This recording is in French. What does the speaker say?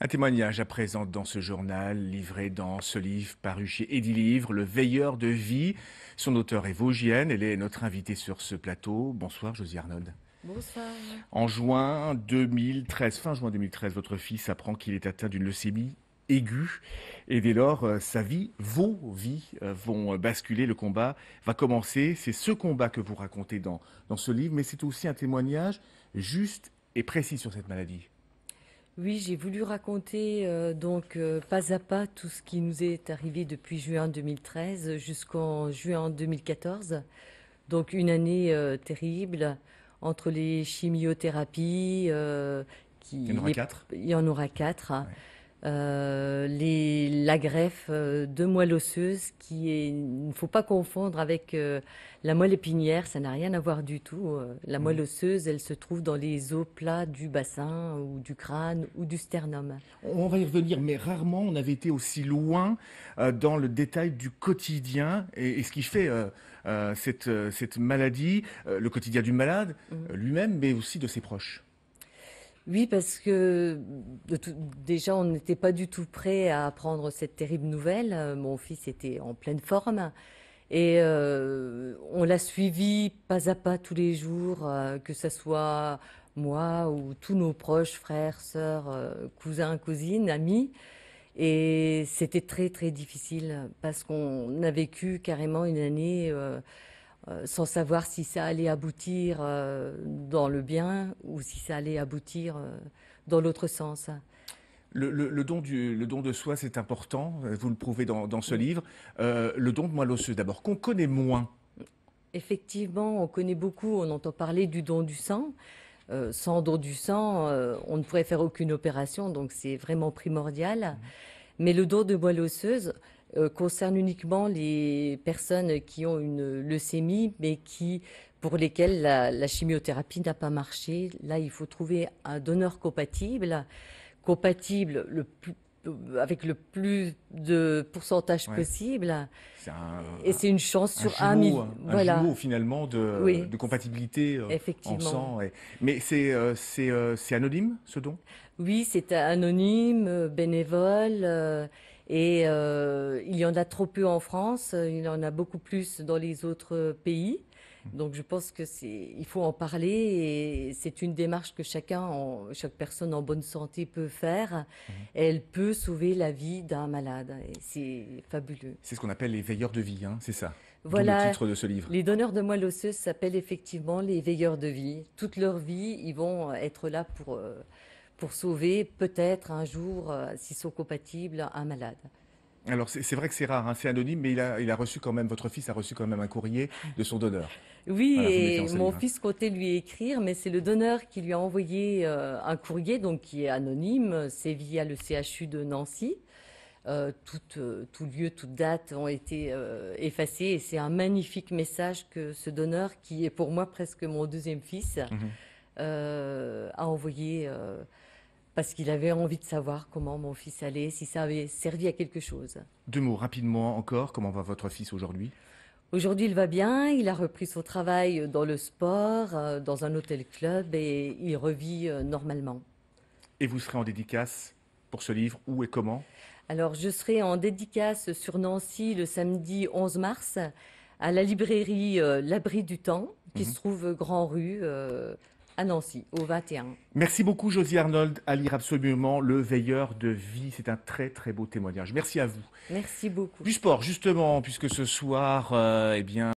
Un témoignage à présent dans ce journal, livré dans ce livre paru chez Edilivre, Le Veilleur de vie. Son auteur est vosgienne, elle est notre invitée sur ce plateau. Bonsoir Josie Arnold. Bonsoir. En juin 2013, fin juin 2013, votre fils apprend qu'il est atteint d'une leucémie aiguë. Et dès lors, sa vie, vos vies vont basculer, le combat va commencer. C'est ce combat que vous racontez dans ce livre, mais c'est aussi un témoignage juste et précis sur cette maladie. Oui, j'ai voulu raconter pas à pas tout ce qui nous est arrivé depuis juin 2013 jusqu'en juin 2014. Donc une année terrible entre les chimiothérapies, Il y en aura quatre. il y en aura quatre. Ouais. La greffe de moelle osseuse il ne faut pas confondre avec la moelle épinière, ça n'a rien à voir du tout. La moelle Mhm. osseuse, elle se trouve dans les os plats du bassin ou du crâne ou du sternum. On va y revenir, mais rarement on avait été aussi loin dans le détail du quotidien et ce qui fait cette maladie, le quotidien du malade Mm. lui-même, mais aussi de ses proches. Oui, parce que déjà, on n'était pas du tout prêt à apprendre cette terrible nouvelle. Mon fils était en pleine forme. Et on l'a suivi pas à pas tous les jours, que ce soit moi ou tous nos proches, frères, sœurs, cousins, cousines, amis. Et c'était très très difficile parce qu'on a vécu carrément une année sans savoir si ça allait aboutir dans le bien ou si ça allait aboutir dans l'autre sens. Le don de soi, c'est important, vous le prouvez dans ce livre. Le don de moelle osseuse, d'abord, qu'on connaît moins. Effectivement, on connaît beaucoup, on entend parler du don du sang. Sans don du sang, on ne pourrait faire aucune opération, donc c'est vraiment primordial. Mais le don de moelle osseuse concerne uniquement les personnes qui ont une leucémie, mais pour lesquelles la chimiothérapie n'a pas marché. Là, il faut trouver un donneur compatible avec le plus de pourcentage Ouais. possible. C'est Et c'est une chance un sur un million. un Voilà, jumeau finalement oui, de compatibilité en effectivement. sang. Mais c'est anonyme, ce don? Oui, c'est anonyme, bénévole, il y en a trop peu en France, il y en a beaucoup plus dans les autres pays. Donc je pense il faut en parler et c'est une démarche que chaque personne en bonne santé peut faire. Mhm. Et elle peut sauver la vie d'un malade et c'est fabuleux. C'est ce qu'on appelle les veilleurs de vie, hein, c'est ça. D'où le Voilà, titre de ce livre. les donneurs de moelle osseuse s'appellent effectivement les veilleurs de vie. Toute leur vie, ils vont être là pour sauver peut-être un jour, s'ils sont compatibles, un malade. Alors c'est vrai que c'est rare, hein, c'est anonyme, mais il a reçu quand même, votre fils a reçu quand même un courrier de son donneur. Oui, Voilà, vous le mettez dans et ce mon livre. fils comptait lui écrire, mais c'est le donneur qui lui a envoyé un courrier, donc qui est anonyme. C'est via le CHU de Nancy. Tout lieu, toute date ont été effacés et c'est un magnifique message que ce donneur, qui est pour moi presque mon deuxième fils, Mhm. a envoyé parce qu'il avait envie de savoir comment mon fils allait, si ça avait servi à quelque chose. Deux mots rapidement encore, comment va votre fils aujourd'hui? Aujourd'hui, il va bien, il a repris son travail dans le sport, dans un hôtel-club et il revit normalement. Et vous serez en dédicace pour ce livre, où et comment? Alors, je serai en dédicace sur Nancy le samedi 11 mars à la librairie L'Abri du Temps, qui se Mhm. trouve Grand Rue à Nancy, au 21. Merci beaucoup Josie Arnold, à lire absolument Le Veilleur de vie, c'est un très très beau témoignage. Merci à vous. Merci beaucoup. Du sport justement, puisque ce soir, eh bien...